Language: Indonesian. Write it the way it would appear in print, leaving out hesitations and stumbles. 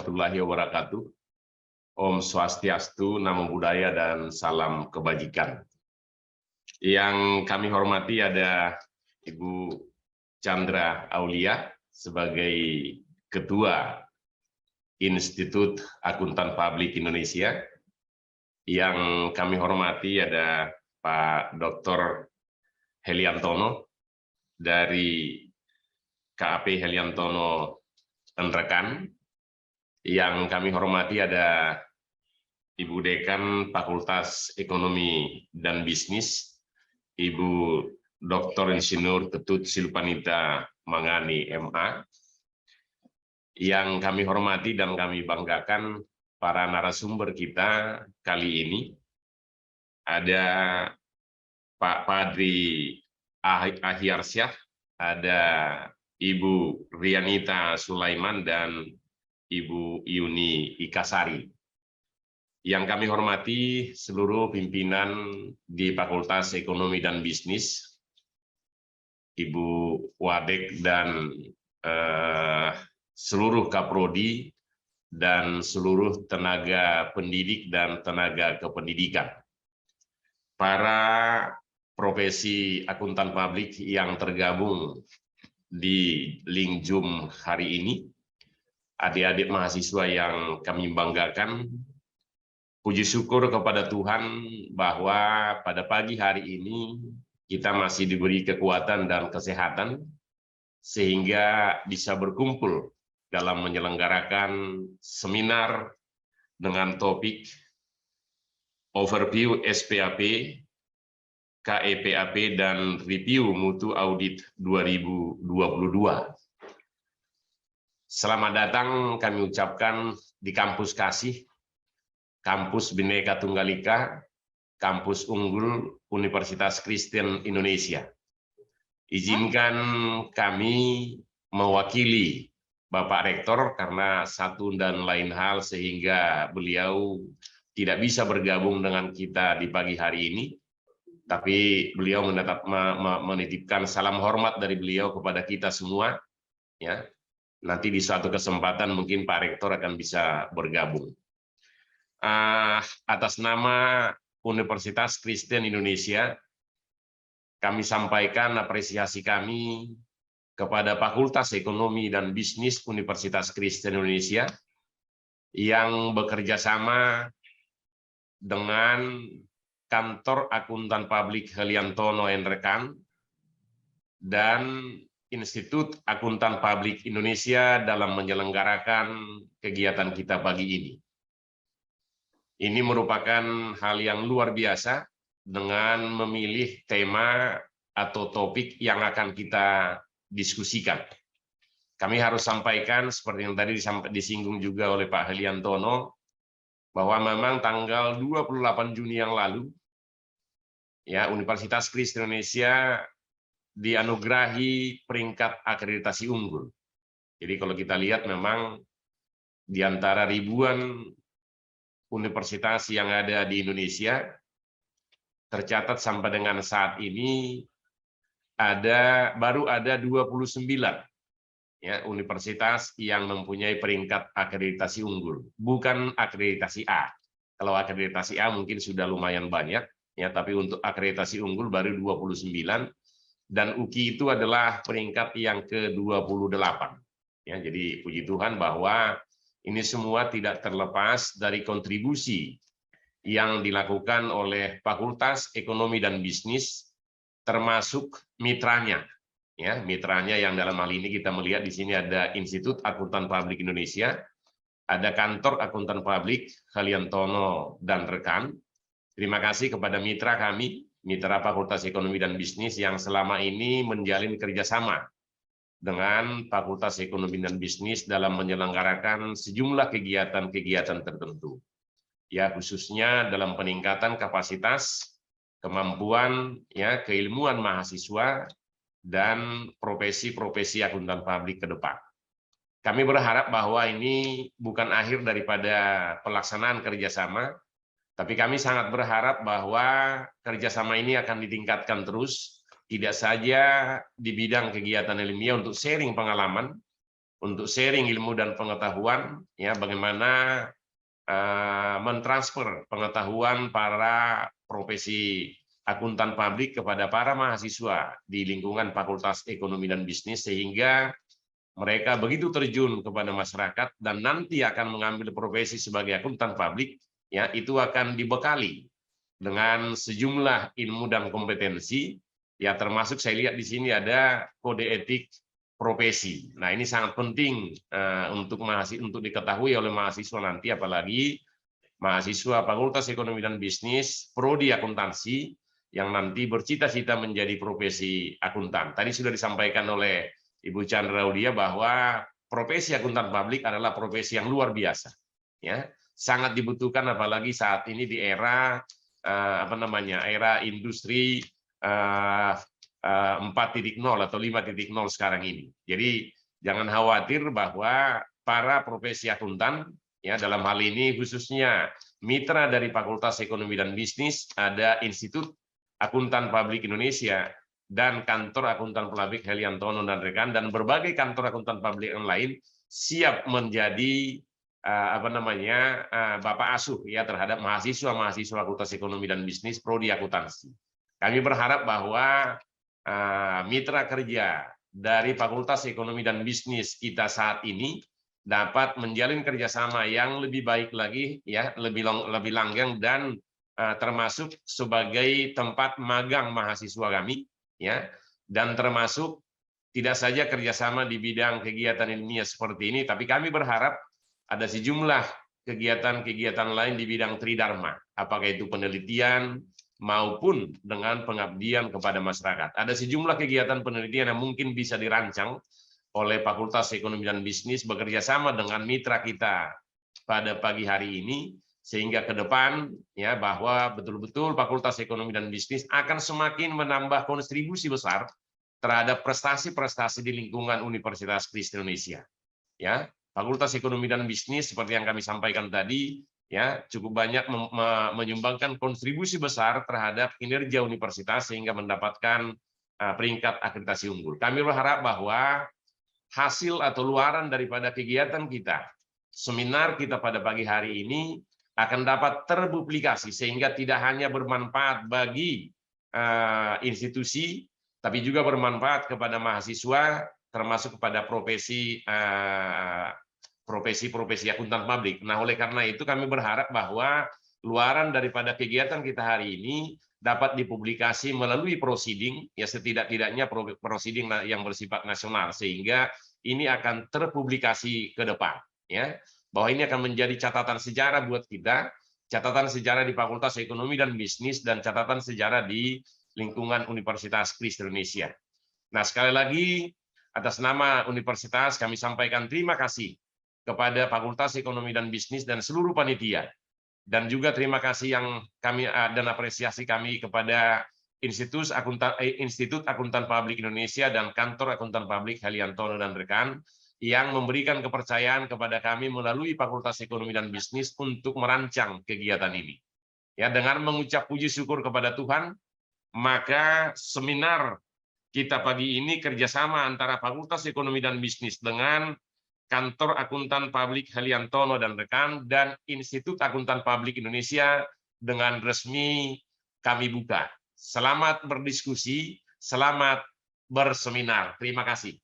warahmatullahi wabarakatuh. Om Swastiastu, Namo Buddhaya, dan salam kebajikan. Yang kami hormati ada Ibu Chandra Aulia sebagai Ketua Institut Akuntan Publik Indonesia. Yang kami hormati ada Pak Dr. Heliantono dari KAP Heliantono dan rekan. Yang kami hormati ada Ibu Dekan Fakultas Ekonomi dan Bisnis, Ibu Dr. Insinyur Ketut Silpanita Mangani, MA. Yang kami hormati dan kami banggakan para narasumber kita kali ini. Ada Pak Padri Ahyarsyah, ada Ibu Rianita Sulaiman, dan Ibu Yuni Ikasari. Yang kami hormati seluruh pimpinan di Fakultas Ekonomi dan Bisnis, Ibu Wadek dan seluruh Kaprodi, dan seluruh tenaga pendidik dan tenaga kependidikan. Para profesi akuntan publik yang tergabung di Lingjum hari ini, adik-adik mahasiswa yang kami banggakan, puji syukur kepada Tuhan bahwa pada pagi hari ini kita masih diberi kekuatan dan kesehatan sehingga bisa berkumpul dalam menyelenggarakan seminar dengan topik Overview SPAP, KEPAP, dan Review Mutu Audit 2022. Selamat datang kami ucapkan di Kampus Kasih, Kampus Bhinneka Tunggal Ika, Kampus Unggul Universitas Kristen Indonesia. Izinkan kami mewakili Bapak Rektor karena satu dan lain hal sehingga beliau tidak bisa bergabung dengan kita di pagi hari ini. Tapi beliau menitipkan salam hormat dari beliau kepada kita semua. Ya, nanti di suatu kesempatan mungkin Pak Rektor akan bisa bergabung. Atas nama Universitas Kristen Indonesia, kami sampaikan apresiasi kami kepada Fakultas Ekonomi dan Bisnis Universitas Kristen Indonesia yang bekerja sama dengan Kantor Akuntan Publik Heliantono & Rekan dan Institut Akuntan Publik Indonesia dalam menyelenggarakan kegiatan kita pagi ini. Ini merupakan hal yang luar biasa dengan memilih tema atau topik yang akan kita diskusikan. Kami harus sampaikan seperti yang tadi disinggung juga oleh Pak Heliantono bahwa memang tanggal 28 Juni yang lalu ya, Universitas Kristen Indonesia dianugerahi peringkat akreditasi unggul. Jadi kalau kita lihat memang di antara ribuan universitas yang ada di Indonesia, tercatat sampai dengan saat ini baru ada 29 ya, universitas yang mempunyai peringkat akreditasi unggul, bukan akreditasi A. Kalau akreditasi A mungkin sudah lumayan banyak. Ya, tapi untuk akreditasi unggul baru 29, dan UKI itu adalah peringkat yang ke-28. Ya, jadi puji Tuhan bahwa ini semua tidak terlepas dari kontribusi yang dilakukan oleh Fakultas Ekonomi dan Bisnis, termasuk mitranya. Ya, mitranya yang dalam hal ini kita melihat di sini ada Institut Akuntan Publik Indonesia, ada Kantor Akuntan Publik Heliantono dan Rekan. Terima kasih kepada mitra kami, mitra Fakultas Ekonomi dan Bisnis yang selama ini menjalin kerjasama dengan Fakultas Ekonomi dan Bisnis dalam menyelenggarakan sejumlah kegiatan-kegiatan tertentu. Ya, khususnya dalam peningkatan kapasitas, kemampuan, ya, keilmuan mahasiswa, dan profesi-profesi akuntan publik ke depan. Kami berharap bahwa ini bukan akhir daripada pelaksanaan kerjasama, tapi kami sangat berharap bahwa kerjasama ini akan ditingkatkan terus, tidak saja di bidang kegiatan ilmiah untuk sharing pengalaman, untuk sharing ilmu dan pengetahuan, ya bagaimana mentransfer pengetahuan para profesi akuntan publik kepada para mahasiswa di lingkungan Fakultas Ekonomi dan Bisnis, sehingga mereka begitu terjun kepada masyarakat dan nanti akan mengambil profesi sebagai akuntan publik, ya itu akan dibekali dengan sejumlah ilmu dan kompetensi, ya termasuk saya lihat di sini ada kode etik profesi. Nah ini sangat penting untuk diketahui oleh mahasiswa nanti, apalagi mahasiswa Fakultas Ekonomi dan Bisnis prodi akuntansi yang nanti bercita-cita menjadi profesi akuntan. Tadi sudah disampaikan oleh Ibu Chandra Aulia bahwa profesi akuntan publik adalah profesi yang luar biasa, ya sangat dibutuhkan apalagi saat ini di era era industri 4.0 atau 5.0 sekarang ini. Jadi jangan khawatir bahwa para profesi akuntan, ya dalam hal ini khususnya mitra dari Fakultas Ekonomi dan Bisnis, ada Institut Akuntan Publik Indonesia dan Kantor Akuntan Publik Heliantono dan rekan, dan berbagai kantor akuntan publik yang lain siap menjadi bapak asuh ya terhadap mahasiswa Fakultas Ekonomi dan Bisnis prodi akuntansi. Kami berharap bahwa mitra kerja dari Fakultas Ekonomi dan Bisnis kita saat ini dapat menjalin kerjasama yang lebih baik lagi, ya lebih langgeng, dan termasuk sebagai tempat magang mahasiswa kami, ya, dan termasuk tidak saja kerjasama di bidang kegiatan ilmiah seperti ini, tapi kami berharap ada sejumlah kegiatan-kegiatan lain di bidang tridharma, apakah itu penelitian maupun dengan pengabdian kepada masyarakat. Ada sejumlah kegiatan penelitian yang mungkin bisa dirancang oleh Fakultas Ekonomi dan Bisnis bekerja sama dengan mitra kita pada pagi hari ini, sehingga ke depan ya bahwa betul-betul Fakultas Ekonomi dan Bisnis akan semakin menambah kontribusi besar terhadap prestasi-prestasi di lingkungan Universitas Kristen Indonesia. Ya, Fakultas Ekonomi dan Bisnis seperti yang kami sampaikan tadi, ya cukup banyak menyumbangkan kontribusi besar terhadap kinerja universitas sehingga mendapatkan peringkat akreditasi unggul. Kami berharap bahwa hasil atau luaran daripada kegiatan kita, seminar kita pada pagi hari ini akan dapat terpublikasi sehingga tidak hanya bermanfaat bagi institusi, tapi juga bermanfaat kepada mahasiswa, termasuk kepada profesi akuntan publik. Nah, oleh karena itu kami berharap bahwa luaran daripada kegiatan kita hari ini dapat dipublikasi melalui proceeding, ya setidak-tidaknya proceeding yang bersifat nasional, sehingga ini akan terpublikasi ke depan, ya bahwa ini akan menjadi catatan sejarah buat kita, catatan sejarah di Fakultas Ekonomi dan Bisnis, dan catatan sejarah di lingkungan Universitas Kristen Indonesia. Nah, sekali lagi atas nama universitas kami sampaikan terima kasih kepada Fakultas Ekonomi dan Bisnis dan seluruh panitia, dan juga terima kasih yang kami dan apresiasi kami kepada Institut Akuntan Publik Indonesia dan Kantor Akuntan Publik Heliantono dan rekan yang memberikan kepercayaan kepada kami melalui Fakultas Ekonomi dan Bisnis untuk merancang kegiatan ini. Ya, dengan mengucap puji syukur kepada Tuhan, maka seminar kita pagi ini kerjasama antara Fakultas Ekonomi dan Bisnis dengan Kantor Akuntan Publik Heliantono dan rekan dan Institut Akuntan Publik Indonesia dengan resmi kami buka. Selamat berdiskusi, selamat berseminar. Terima kasih.